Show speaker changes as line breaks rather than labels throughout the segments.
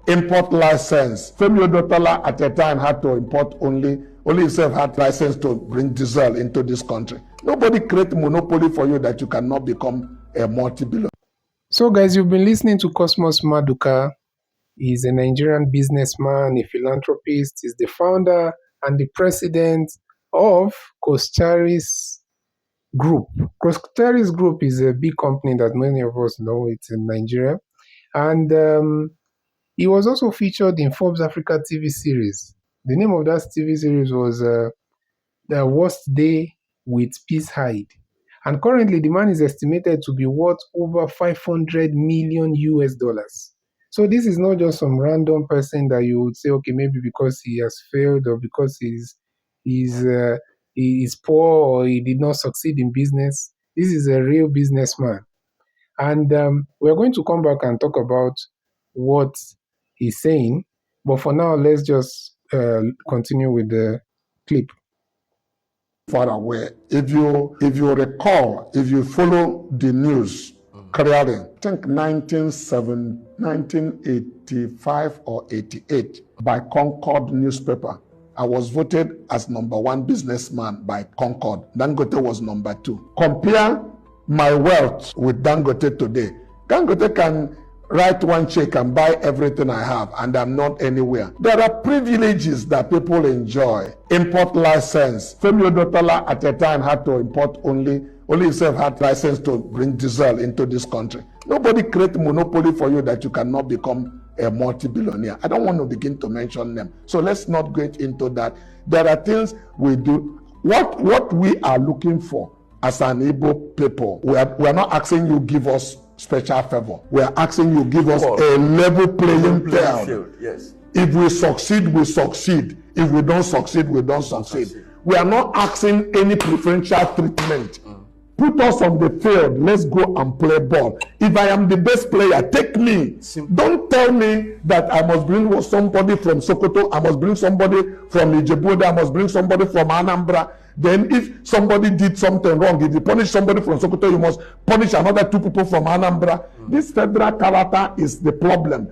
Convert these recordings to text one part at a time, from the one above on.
import license. Femi Otedola at a time had to import only himself had license to bring diesel into this country. Nobody create monopoly for you that you cannot become a multi-billionaire.
So guys, you've been listening to Cosmas Maduka. He's a Nigerian businessman, a philanthropist. He's the founder and the president of Coscharis Group. Coscharis Group is a big company that many of us know. It's in Nigeria. And he was also featured in Forbes Africa TV series. The name of that TV series was The Worst Day with Peace Hyde. And currently, the man is estimated to be worth over 500 million US dollars. So this is not just some random person that you would say, okay, maybe because he has failed or because he's poor or he did not succeed in business. This is a real businessman. And we're going to come back and talk about what he's saying. But for now, let's just continue with the clip.
Far away. If you recall, if you follow the news clearly, I think 1985 or 88 by Concord newspaper, I was voted as #1 businessman by Concord. Dangote was #2. Compare my wealth with Dangote today. Dangote can write one check and buy everything I have, and I'm not anywhere. There are privileges that people enjoy. Import license. Femi Otedola at a time had to import only himself had license to bring diesel into this country. Nobody create monopoly for you that you cannot become a multi-billionaire. I don't want to begin to mention them. So let's not get into that. There are things we do. What we are looking for as an Igbo people, we are not asking you give us special favor. We are asking you give us a level playing field.
Yes.
If we succeed, we succeed. If we don't succeed, we don't succeed. We are not asking any preferential treatment. Put us on the field. Let's go and play ball. If I am the best player, take me.
Simple.
Don't tell me that I must bring somebody from Sokoto, I must bring somebody from Ijebu, I must bring somebody from Anambra. Then if somebody did something wrong, if you punish somebody from Sokoto, you must punish another 2 people from Anambra. This federal character is the problem.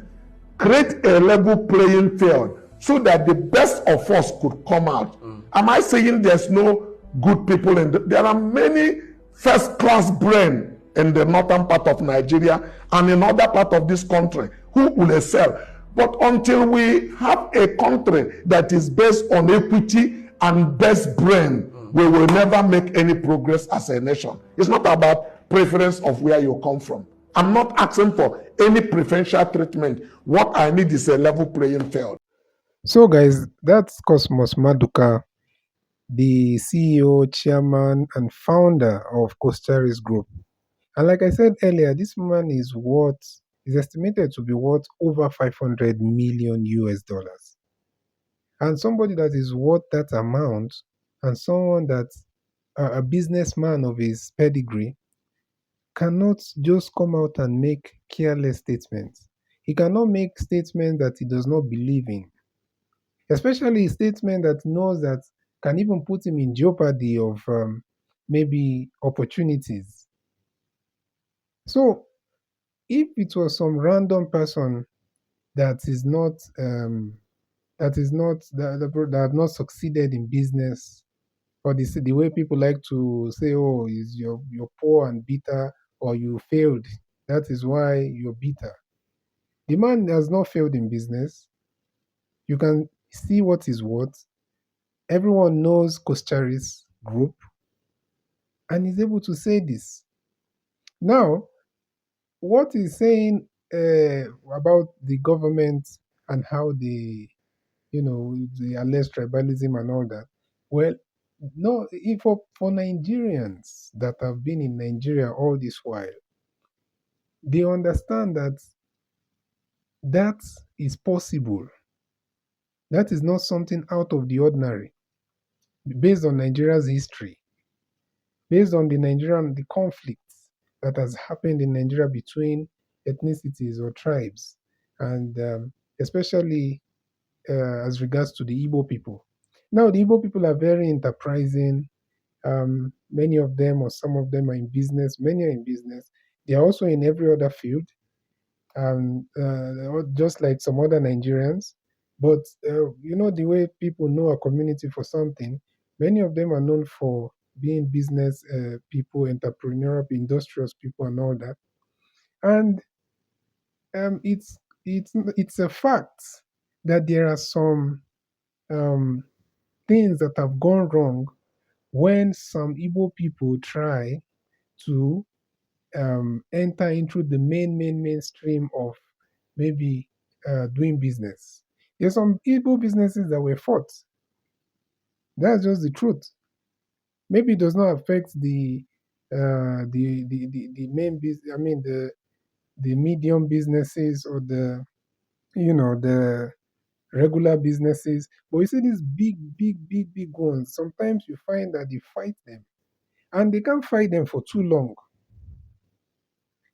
Create a level playing field so that the best of us could come out. Am I saying there's no good people there are many first-class brain in the northern part of Nigeria and in other part of this country who will excel. But until we have a country that is based on equity and best brain, we will never make any progress as a nation. It's not about preference of where you come from. I'm not asking for any preferential treatment. What I need is a level playing field.
So guys, that's Cosmas Maduka, the CEO, chairman, and founder of Coscharis Group. And like I said earlier, this man is estimated to be worth over 500 million US dollars. And somebody that is worth that amount, and someone that's a businessman of his pedigree, cannot just come out and make careless statements. He cannot make statements that he does not believe in, especially a statement that knows that can even put him in jeopardy of maybe opportunities. So if it was some random person that have not succeeded in business, or the way people like to say, oh, is you're poor and bitter, or you failed, that is why you're bitter. The man has not failed in business. You can see what is worth. Everyone knows Coscharis Group, and is able to say this. Now, what he's saying about the government and how the alleged tribalism and all that, well, no, for Nigerians that have been in Nigeria all this while, they understand that that is possible. That is not something out of the ordinary, based on Nigeria's history, based on the conflicts that has happened in Nigeria between ethnicities or tribes, and especially as regards to the Igbo people. Now, the Igbo people are very enterprising. Many of them or some of them are in business. Many are in business. They are also in every other field. or just like some other Nigerians. But the way people know a community for something, many of them are known for being business people, entrepreneurial, industrious people, and all that. And it's a fact that there are some um, things that have gone wrong when some Igbo people try to enter into the mainstream of maybe doing business. There's some Igbo businesses that were fought. That's just the truth. Maybe it does not affect the main business. I mean the medium businesses or the regular businesses. But you see these big ones. Sometimes you find that they fight them, and they can't fight them for too long.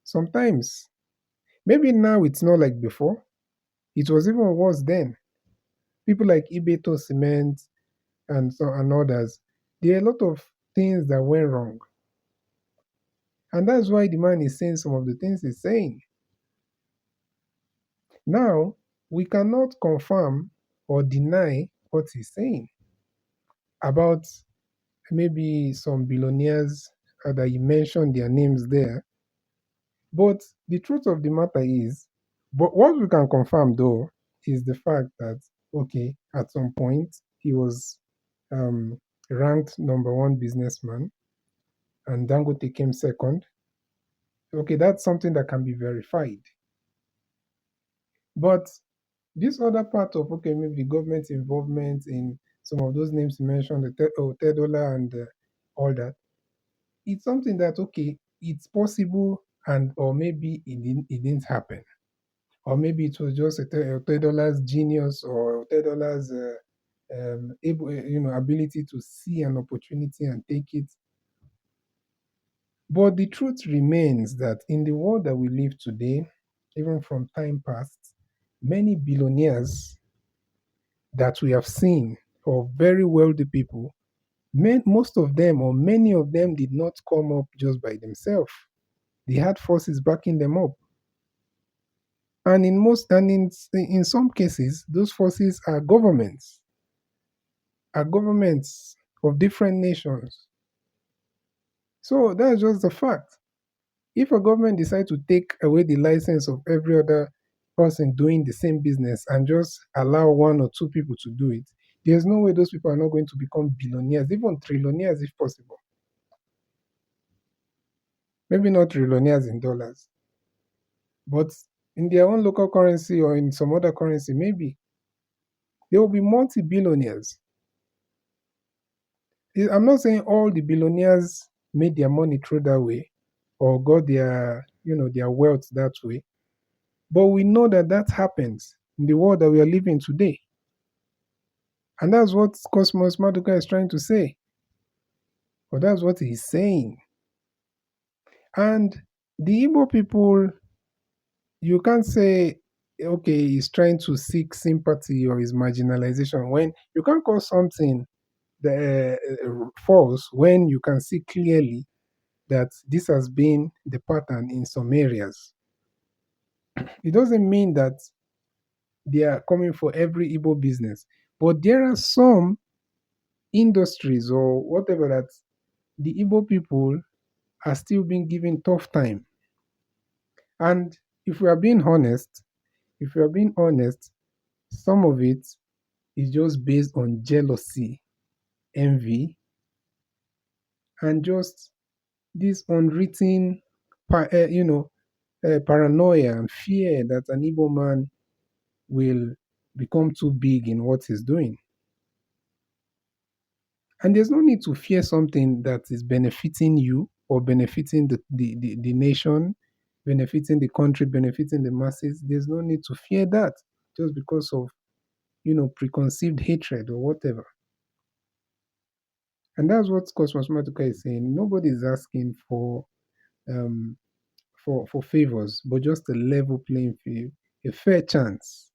Sometimes, maybe now it's not like before. It was even worse then. People like Ibeto Cement and others. There are a lot of things that went wrong, and that's why the man is saying some of the things he's saying. Now we cannot confirm or deny what he's saying about maybe some billionaires that you mentioned their names there. But the truth of the matter is, but what we can confirm though is the fact that okay, at some point he was um, ranked number one businessman, and Dangote came second. Okay, that's something that can be verified. But this other part of okay, maybe the government's involvement in some of those names you mentioned, the Otedola and all that, it's something that okay, it's possible, and or maybe it didn't happen, or maybe it was just Otedola's genius or Otedola's ability to see an opportunity and take it. But the truth remains that in the world that we live today, even from time past, many billionaires that we have seen, or very wealthy people, most of them or many of them did not come up just by themselves. They had forces backing them up. And in some cases, those forces are governments of different nations. So that's just the fact. If a government decides to take away the license of every other person doing the same business and just allow one or two people to do it, there's no way those people are not going to become billionaires, even trillionaires if possible. Maybe not trillionaires in dollars, but in their own local currency or in some other currency, maybe they will be multi billionaires. I'm not saying all the billionaires made their money through that way or got their wealth that way, but we know that that happens in the world that we are living today. And that's what Cosmas Maduka is trying to say, or that's what he's saying. And the Igbo people, you can't say, okay, he's trying to seek sympathy or his marginalization when you can't call something false when you can see clearly that this has been the pattern in some areas. It doesn't mean that they are coming for every Igbo business, but there are some industries or whatever that the Igbo people are still being given tough time. And if we are being honest, if we are being honest, some of it is just based on jealousy, envy, and just this unwritten, paranoia and fear that an Igbo man will become too big in what he's doing. And there's no need to fear something that is benefiting you or benefiting the nation, benefiting the country, benefiting the masses. There's no need to fear that just because of, preconceived hatred or whatever. And that's what Cosmos Matuka is saying. Nobody is asking um, for favors, but just a level playing field, a fair chance.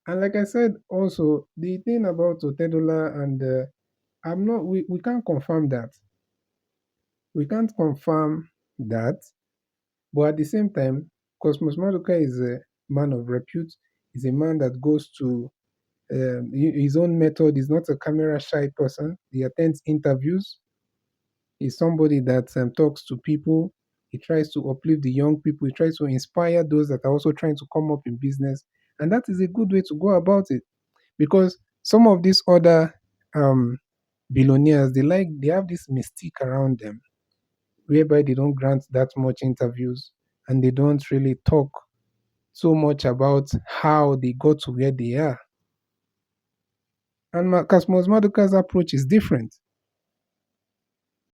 And like I said, also the thing about Otedola and I'm not. We can't confirm that. We can't confirm that. But at the same time, Cosmas Maduka is a man of repute. He's a man that goes to his own method. He's not a camera shy person. He attends interviews. He's somebody that talks to people. He tries to uplift the young people. He tries to inspire those that are also trying to come up in business. And that is a good way to go about it. Because some of these other um, billionaires, they have this mystique around them, whereby they don't grant that much interviews and they don't really talk so much about how they got to where they are. And Cosmos Maduka's approach is different.